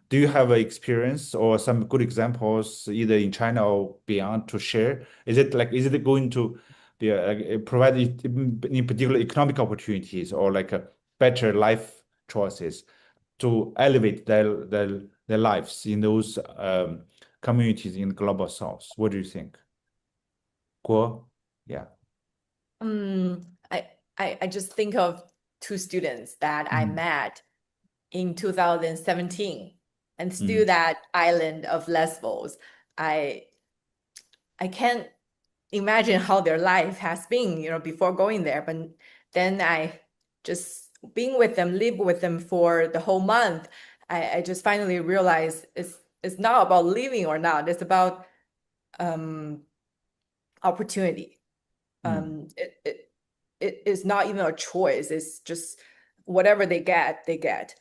Do you have an experience or some good examples either in China or beyond to share? Is it going to provide in particular economic opportunities or like a better life choices to elevate their lives in those communities in the global south. What do you think? Guo? Yeah. I just think of two students that I met in 2017 and still that island of Lesbos. I can't imagine how their life has been, before going there. But then I just being with them, live with them for the whole month. I just finally realized it's not about living or not. It's about opportunity. It is not even a choice. It's just whatever they get, they get.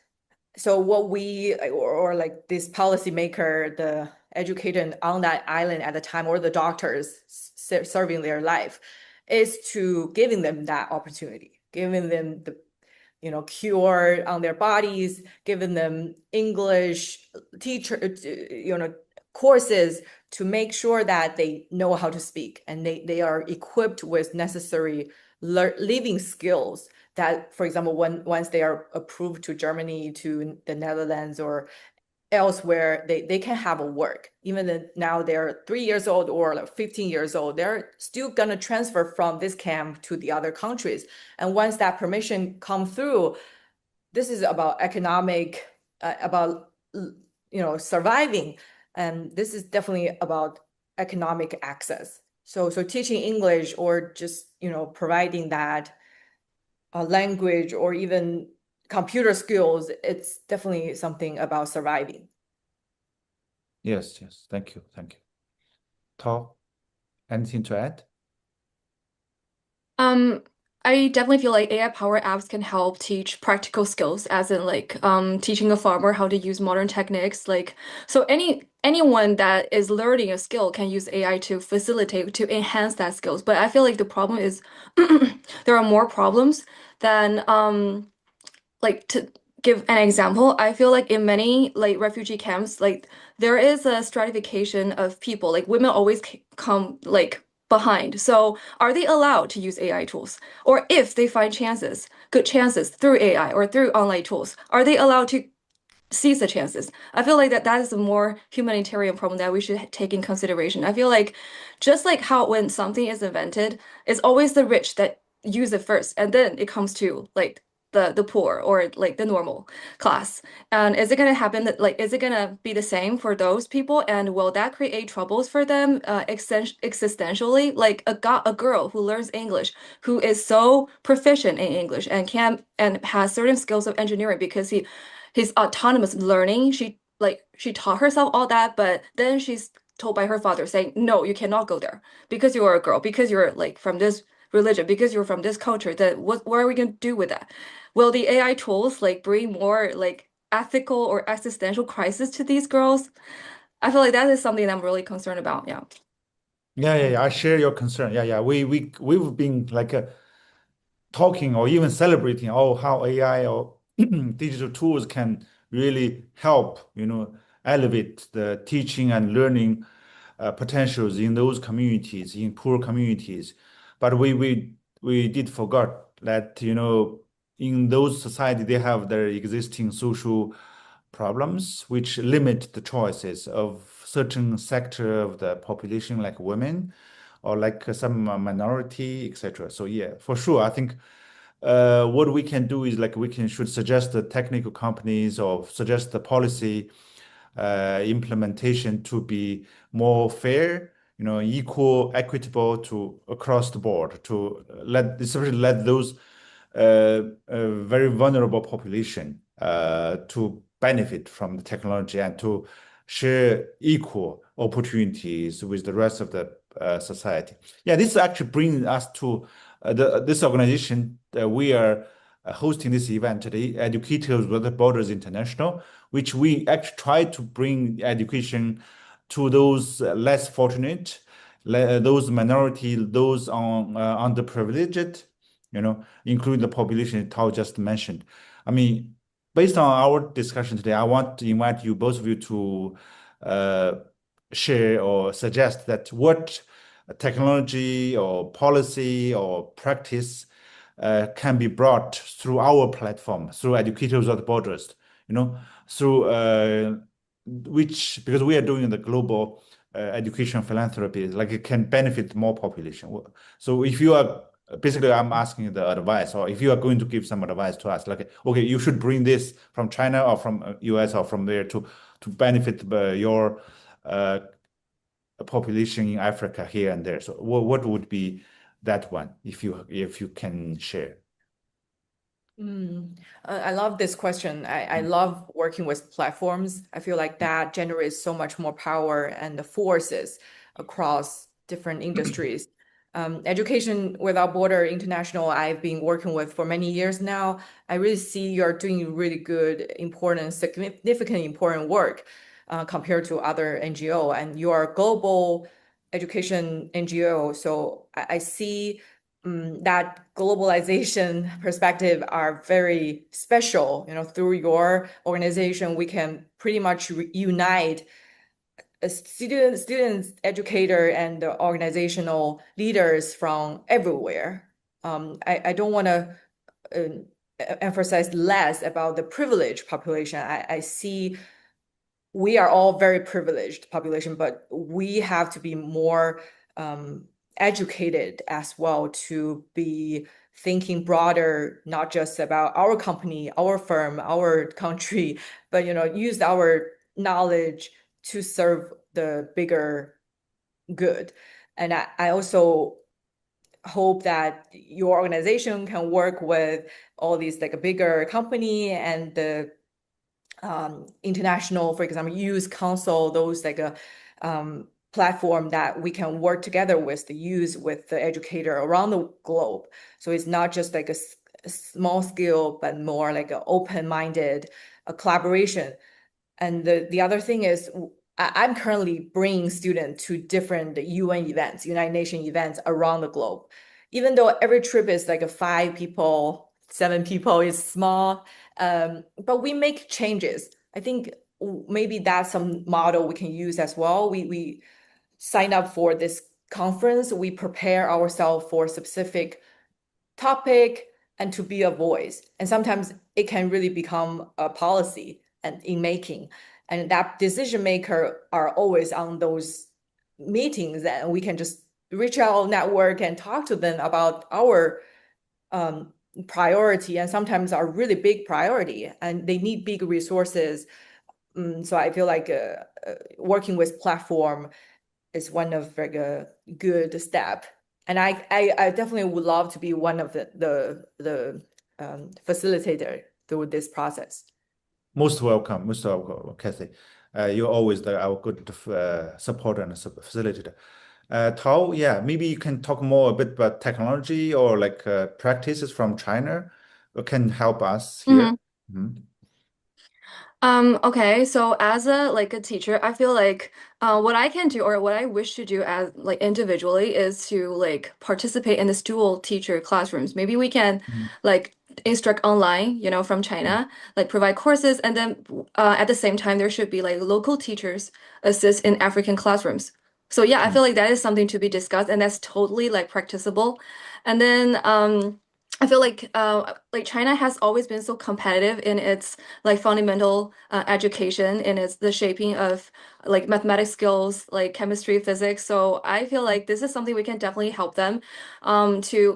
So what we or like this policymaker, the educator on that island at the time, or the doctors serving their life, is to giving them that opportunity, giving them the cure on their bodies, giving them English teacher courses to make sure that they know how to speak and they are equipped with necessary living skills that, for example, once they are approved to Germany, to the Netherlands, or elsewhere, they can have a work. Even now they're 3 years old or like 15 years old, they're still gonna transfer from this camp to the other countries. And once that permission come through, this is about economic, about surviving, and this is definitely about economic access. So teaching English or just providing that language or even computer skills, it's definitely something about surviving. Yes. Thank you. Tao, anything to add? I definitely feel like AI-powered apps can help teach practical skills, as in like teaching a farmer how to use modern techniques. Like, so anyone that is learning a skill can use AI to facilitate, to enhance that skills. But I feel like the problem is there are more problems than like, to give an example, I feel like in many like refugee camps, like there is a stratification of people. Like women always come like behind. So are they allowed to use AI tools? Or if they find good chances through AI or through online tools, are they allowed to seize the chances? I feel like that is a more humanitarian problem that we should take in consideration. I feel like just like how when something is invented, it's always the rich that use it first, and then it comes to like the poor or like the normal class. And is it gonna happen that like is it gonna be the same for those people? And will that create troubles for them existentially? Like a girl who learns English, who is so proficient in English and has certain skills of engineering because his autonomous learning, she taught herself all that, but then she's told by her father saying, no, you cannot go there because you are a girl, because you're like from this religion, because you're from this culture. That what are we gonna do with that? Will the AI tools like bring more like ethical or existential crisis to these girls? I feel like that is something I'm really concerned about. Yeah. Yeah. I share your concern. Yeah. We've been like talking or even celebrating how AI or digital tools can really help, elevate the teaching and learning potentials in those communities, in poor communities. But we did forget that, in those society they have their existing social problems which limit the choices of certain sector of the population, like women or like some minority, etc. So yeah, for sure, I think what we can do is like should suggest the technical companies or suggest the policy implementation to be more fair, equal, equitable to across the board, to especially let those very vulnerable population to benefit from the technology and to share equal opportunities with the rest of the society. Yeah, this actually brings us to this organization. We are hosting this event today, Educators Without Borders International, which we actually try to bring education to those less fortunate, those minority, those underprivileged, including the population Tao just mentioned. I mean, based on our discussion today, I want to invite you, both of you, to share or suggest that what technology or policy or practice can be brought through our platform, through Educators Without Borders, through which, because we are doing the global education philanthropy, like it can benefit more population. So if you are basically, I'm asking the advice, or if you are going to give some advice to us, like, okay, you should bring this from China or from US or from there to benefit your population in Africa here and there. So what would be that one if you can share? I love this question. I love working with platforms. I feel like that generates so much more power and the forces across different industries. Education Without Border International, I've been working with for many years now. I really see you're doing really good, important, significant, important work compared to other NGO, and you're a global education NGO. So I see that globalization perspective are very special. Through your organization, we can pretty much unite students, educator, and the organizational leaders from everywhere. I don't want to emphasize less about the privileged population. I see we are all very privileged population, but we have to be more educated as well to be thinking broader, not just about our company, our firm, our country, but use our knowledge to serve the bigger good. And I also hope that your organization can work with all these like a bigger company and the international, for example, youth council, those like a platform that we can work together with the youth, with the educator around the globe. So it's not just like a small scale, but more like an open-minded collaboration. And the other thing is, I'm currently bringing students to different UN events, United Nations events around the globe. Even though every trip is like 5 people, 7 people, is small, but we make changes. I think maybe that's some model we can use as well. We sign up for this conference, we prepare ourselves for a specific topic and to be a voice. And sometimes it can really become a policy and in making. And that decision maker are always on those meetings, and we can just reach out, network, and talk to them about our priority, and sometimes our really big priority, and they need big resources. So I feel like working with platform is one of like a good step. And I definitely would love to be one of the facilitator through this process. Most welcome, Kathy. You're always our good supporter and facilitator. Tao, yeah, maybe you can talk more a bit about technology or like practices from China can help us here. Okay, so as a teacher, I feel like what I can do or what I wish to do as like individually is to like participate in this dual teacher classrooms. Maybe we can like instruct online, from China, like provide courses, and then at the same time there should be like local teachers assist in African classrooms. So yeah, I feel like that is something to be discussed, and that's totally like practicable. And then I feel like China has always been so competitive in its like fundamental education, in its the shaping of like mathematics skills, like chemistry, physics. So I feel like this is something we can definitely help them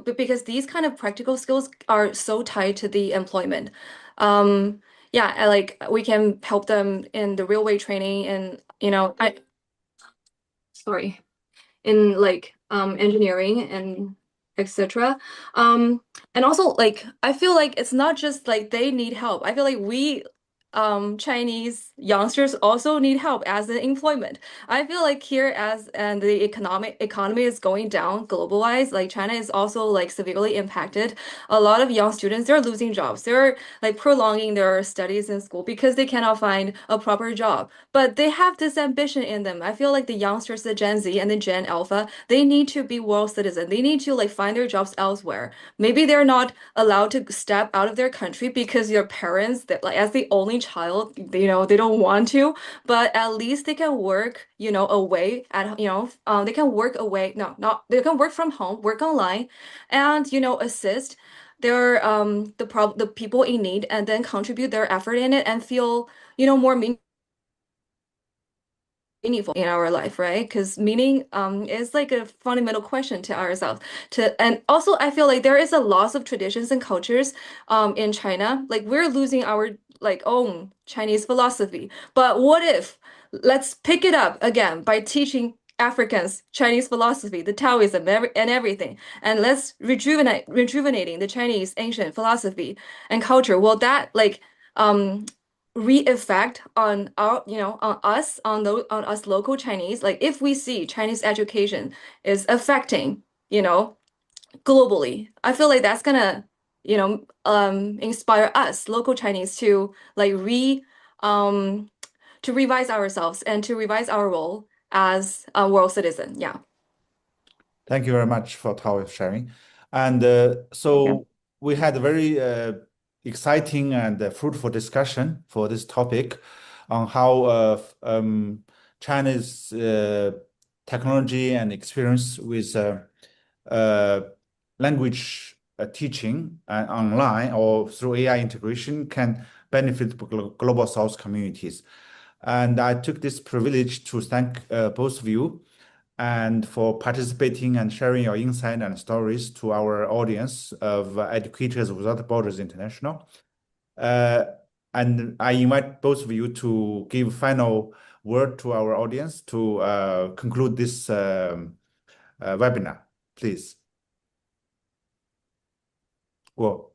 because these kind of practical skills are so tied to the employment. Yeah, like we can help them in the railway training, and I sorry, in like engineering and etc. And also like I feel like it's not just like they need help. I feel like we Chinese youngsters also need help as in employment. I feel like here as and the economy is going down globalized, like China is also like severely impacted. A lot of young students, they're losing jobs. They're like prolonging their studies in school because they cannot find a proper job. But they have this ambition in them. I feel like the youngsters, the Gen Z and the Gen Alpha, they need to be world citizens. They need to like find their jobs elsewhere. Maybe they're not allowed to step out of their country because their parents, that like as the only child, they don't want to, but at least they can work, away at, they can work away, no, not, they can work from home, work online, and, assist the people in need, and then contribute their effort in it and feel, more meaningful in our life, right? Because meaning is like a fundamental question to ourselves. And also I feel like there is a loss of traditions and cultures in China. Like we're losing our like own Chinese philosophy. But what if let's pick it up again by teaching Africans Chinese philosophy, the Taoism and everything, and let's rejuvenating the Chinese ancient philosophy and culture. Will that like re-effect on our, on us local Chinese? Like if we see Chinese education is affecting, globally, I feel like that's gonna, inspire us local Chinese to like to revise ourselves and to revise our role as a world citizen. Yeah. Thank you very much for Tao sharing. And Okay. we had a very exciting and fruitful discussion for this topic on how China's technology and experience with language teaching online or through AI integration can benefit global South communities. And I took this privilege to thank both of you and for participating and sharing your insight and stories to our audience of Educators Without Borders International. And I invite both of you to give final word to our audience to conclude this webinar, please. Well,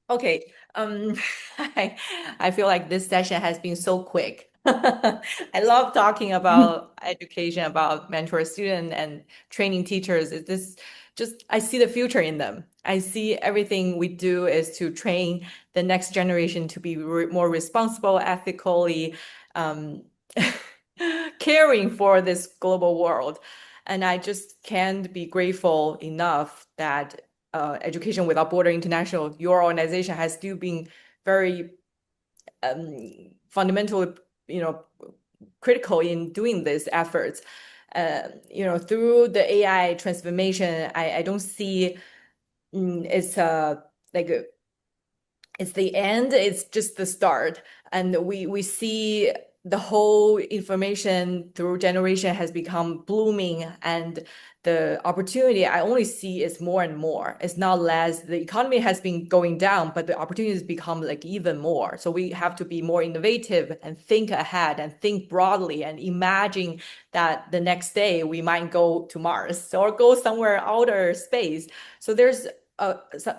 Okay. I feel like this session has been so quick. I love talking about education, about mentor student and training teachers. I see the future in them. I see everything we do is to train the next generation to be more responsible, ethically, caring for this global world. And I just can't be grateful enough that Education Without Border International, your organization has still been very fundamental, critical in doing these efforts. Through the AI transformation, I don't see it's it's the end, it's just the start. And we see the whole information through generation has become blooming, and the opportunity I only see is more and more. It's not less. The economy has been going down, but the opportunities become like even more. So we have to be more innovative and think ahead and think broadly and imagine that the next day we might go to Mars or go somewhere outer space. So there's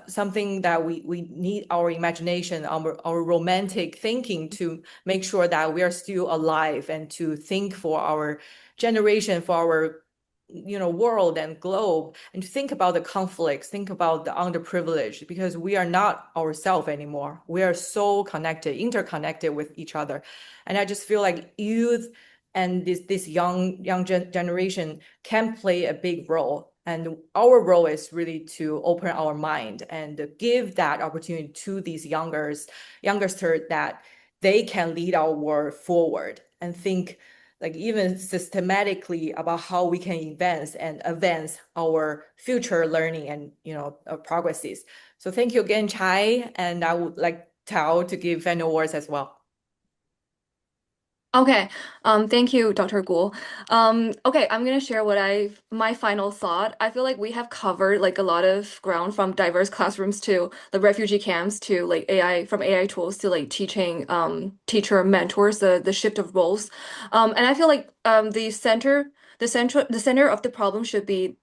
something that we need our imagination, our romantic thinking to make sure that we are still alive and to think for our generation, for our world and globe, and to think about the conflicts, think about the underprivileged, because we are not ourselves anymore. We are so connected, interconnected with each other. And I just feel like youth and this young generation can play a big role. And our role is really to open our mind and give that opportunity to these youngsters that they can lead our world forward and think like even systematically about how we can advance our future learning and progresses. So thank you again, Chai, and I would like Tao to give final words as well. Okay, thank you, Dr. Guo. Okay, I'm gonna share my final thought. I feel like we have covered like a lot of ground from diverse classrooms to the refugee camps to like from AI tools to like teaching teacher mentors, the shift of roles. And I feel like the center of the problem should be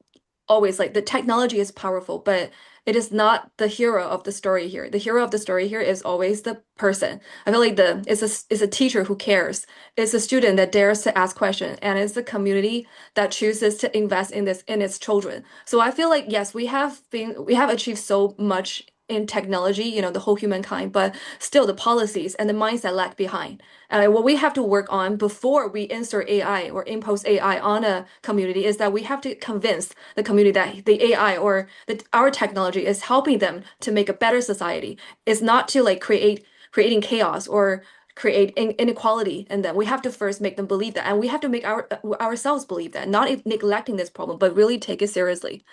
always like the technology is powerful, but it is not the hero of the story here. The hero of the story here is always the person. I feel like it's a teacher who cares. It's a student that dares to ask questions, and it's the community that chooses to invest in its children. So I feel like yes, we have achieved so much in technology, the whole humankind, but still the policies and the mindset lag behind. And what we have to work on before we insert AI or impose AI on a community is that we have to convince the community that the AI or our technology is helping them to make a better society. It's not to like creating chaos or create inequality, and then we have to first make them believe that, and we have to make ourselves believe that, not neglecting this problem, but really take it seriously.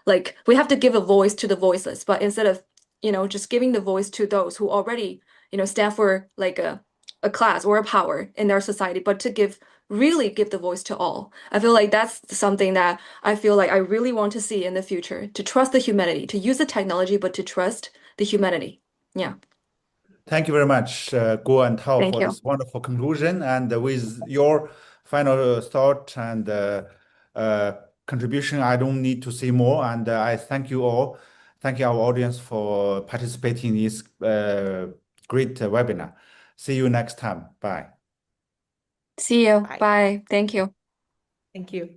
Like we have to give a voice to the voiceless, but instead of just giving the voice to those who already stand for like a class or a power in their society, but to really give the voice to all. I feel like that's something that I feel like I really want to see in the future, to trust the humanity, to use the technology, but to trust the humanity. Yeah. Thank you very much, Guo and Tao, Thank for you. this wonderful conclusion. And with your final thought and uh, contribution, I don't need to say more. And I thank you all. Thank you, our audience, for participating in this great webinar. See you next time. Bye. See you. Bye. Bye. Thank you. Thank you.